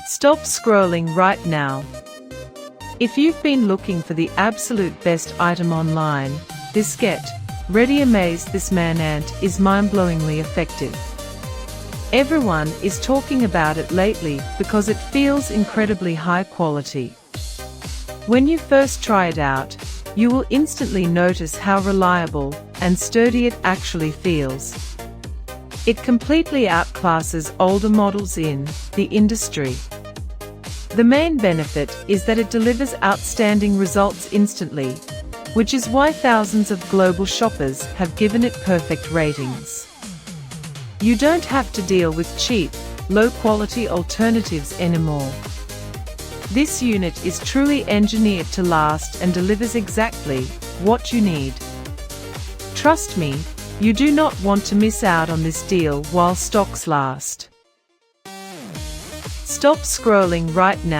Stop scrolling right now. If you've been looking for the absolute best item online, this Get Ready Amaze this ManAnt is mind-blowingly effective. Everyone is talking about it lately because it feels incredibly high quality. When you first try it out, you will instantly notice how reliable and sturdy it actually feels. It completely outclasses older models in the industry. The main benefit is that it delivers outstanding results instantly, which is why thousands of global shoppers have given it perfect ratings. You don't have to deal with cheap, low-quality alternatives anymore. This unit is truly engineered to last and delivers exactly what you need. Trust me, you do not want to miss out on this deal while stocks last. Stop scrolling right now.